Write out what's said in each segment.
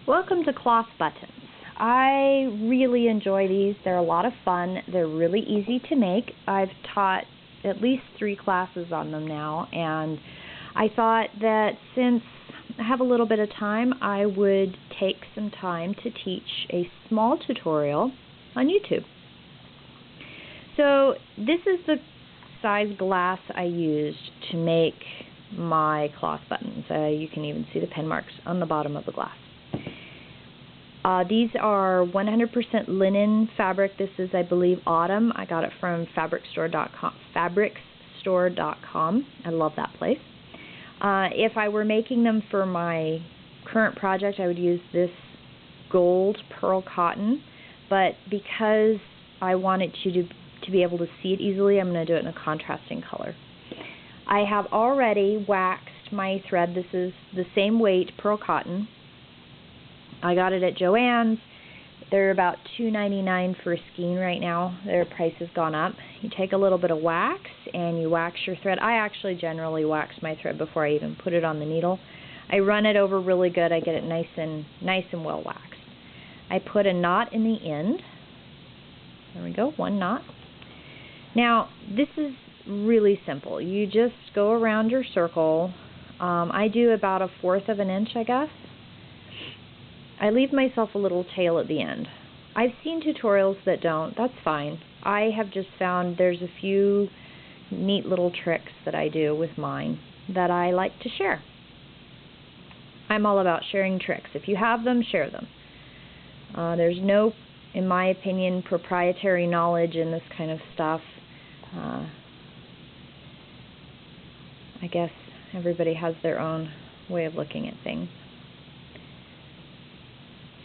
Welcome to cloth buttons. I really enjoy these. They're a lot of fun. They're really easy to make. I've taught at least 3 classes on them now, and I thought that since I have a little bit of time, I would take some time to teach a small tutorial on YouTube. So this is the size glass I used to make my cloth buttons. You can even see the pen marks on the bottom of the glass. These are 100% linen fabric. This is, I believe, Autumn. I got it from fabricstore.com. Fabricstore.com. I love that place. If I were making them for my current project, I would use this gold pearl cotton, but because I wanted you to be able to see it easily, I'm going to do it in a contrasting color. I have already waxed my thread. This is the same weight pearl cotton. I got it at Joann's. They're about $2.99 for a skein right now. Their price has gone up. You take a little bit of wax and you wax your thread. I actually generally wax my thread before I even put it on the needle. I run it over really good. I get it nice and well waxed. I put a knot in the end. There we go, 1 knot. Now this is really simple. You just go around your circle. I do about 1/4 of an inch, I guess. I leave myself a little tail at the end. I've seen tutorials that don't. That's fine. I have just found there's a few neat little tricks that I do with mine that I like to share. I'm all about sharing tricks. If you have them, share them. There's no, in my opinion, proprietary knowledge in this kind of stuff. I guess everybody has their own way of looking at things.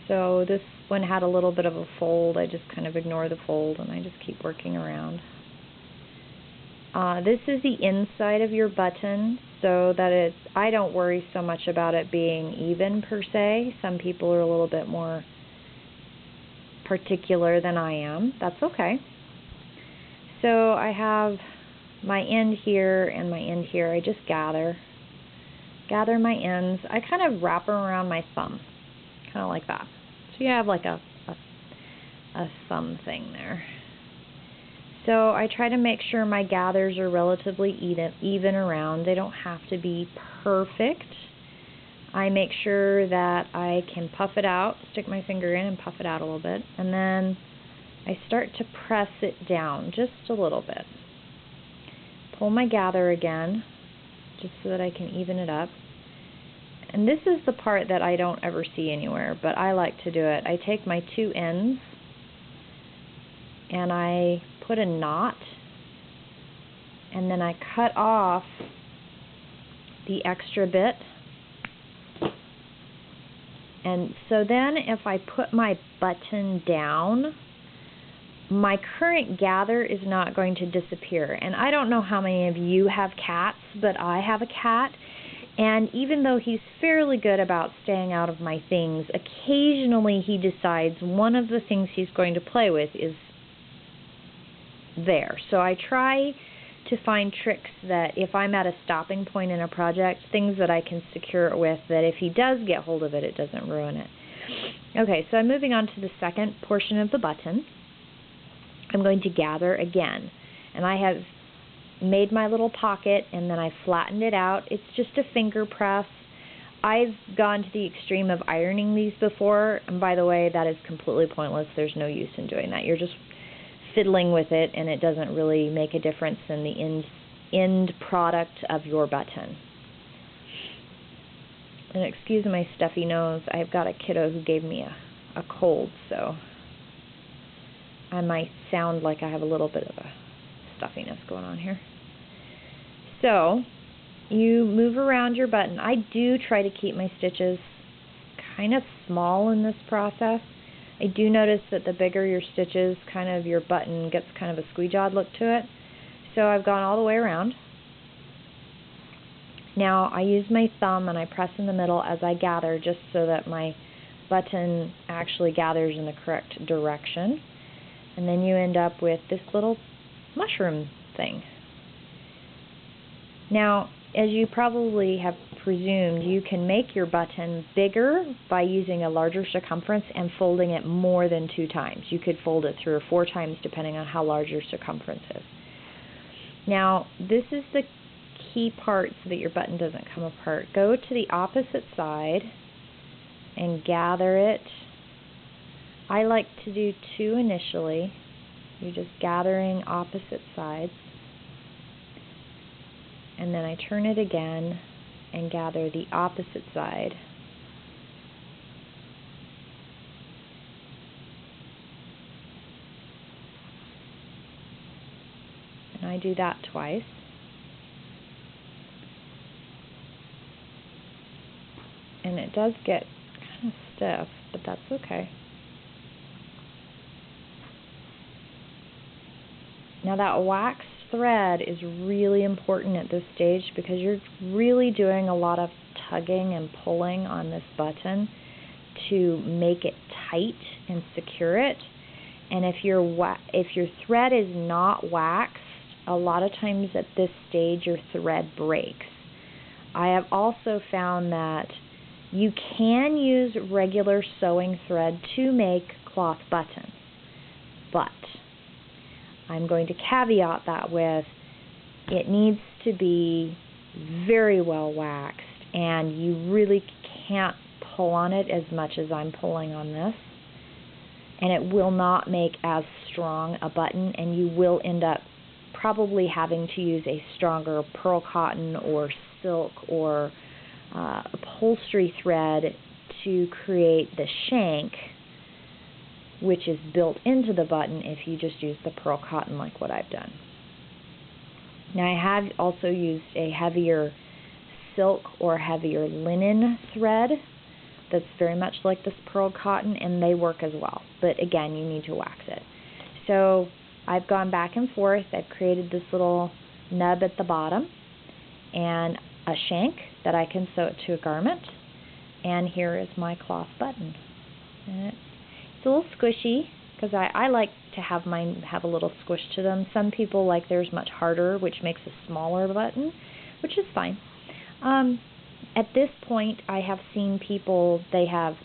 So this one had a little bit of a fold. I just kind of ignore the fold and I just keep working around. This is the inside of your button, so that I don't worry so much about it being even per se. Some people are a little bit more particular than I am. That's okay. So I have my end here and my end here. I just gather my ends. I kind of wrap them around my thumb, kind of like that. So you have like a thumb thing there. So I try to make sure my gathers are relatively even around. They don't have to be perfect. I make sure that I can puff it out, stick my finger in and puff it out a little bit, and then I start to press it down just a little bit. Pull my gather again, just so that I can even it up. And this is the part that I don't ever see anywhere, but I like to do it. I take my 2 ends and I put a knot, and then I cut off the extra bit. And so then if I put my button down, my current gather is not going to disappear. And I don't know how many of you have cats, but I have a cat. And even though he's fairly good about staying out of my things, occasionally he decides one of the things he's going to play with is there. So I try to find tricks that if I'm at a stopping point in a project, things that I can secure it with, that if he does get hold of it, it doesn't ruin it. Okay, so I'm moving on to the second portion of the button. I'm going to gather again. And I have made my little pocket and then I flattened it out. It's just a finger press. I've gone to the extreme of ironing these before, and by the way, that is completely pointless. There's no use in doing that. You're just fiddling with it and it doesn't really make a difference in the end product of your button. And excuse my stuffy nose, I've got a kiddo who gave me a cold, so I might sound like I have a little bit of a stuffiness going on here. So you move around your button. I do try to keep my stitches kind of small in this process. I do notice that the bigger your stitches, kind of your button gets kind of a squee-jawed look to it. So I've gone all the way around. Now I use my thumb and I press in the middle as I gather, just so that my button actually gathers in the correct direction. And then you end up with this little mushroom thing. Now, as you probably have presumed, you can make your button bigger by using a larger circumference and folding it more than 2 times. You could fold it 3 or 4 times depending on how large your circumference is. Now, this is the key part so that your button doesn't come apart. Go to the opposite side and gather it. I like to do 2 initially. You're just gathering opposite sides. And then I turn it again and gather the opposite side. And I do that twice. And it does get kind of stiff, but that's okay. Now that wax thread is really important at this stage because you're really doing a lot of tugging and pulling on this button to make it tight and secure it. And if your thread is not waxed, a lot of times at this stage your thread breaks. I have also found that you can use regular sewing thread to make cloth buttons, but I'm going to caveat that with it needs to be very well waxed, and you really can't pull on it as much as I'm pulling on this, and it will not make as strong a button, and you will end up probably having to use a stronger pearl cotton or silk or upholstery thread to create the shank, which is built into the button if you just use the pearl cotton like what I've done. Now I have also used a heavier silk or heavier linen thread that's very much like this pearl cotton, and they work as well, but again you need to wax it. So I've gone back and forth. I've created this little nub at the bottom and a shank that I can sew it to a garment, and here is my cloth button. And it's a little squishy because I like to have mine have a little squish to them. Some people like theirs much harder, which makes a smaller button, which is fine. At this point, I have seen people, they have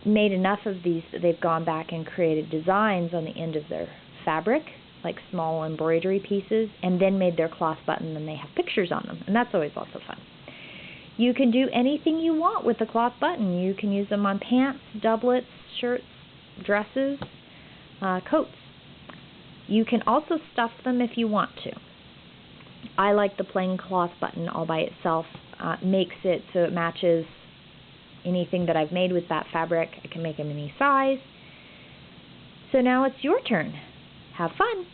made enough of these that they've gone back and created designs on the end of their fabric, like small embroidery pieces, and then made their cloth button, and they have pictures on them, and that's always lots of fun. You can do anything you want with the cloth button. You can use them on pants, doublets, shirts, dresses, coats. You can also stuff them if you want to. I like the plain cloth button all by itself. Makes it so it matches anything that I've made with that fabric. I can make them any size. So now it's your turn. Have fun!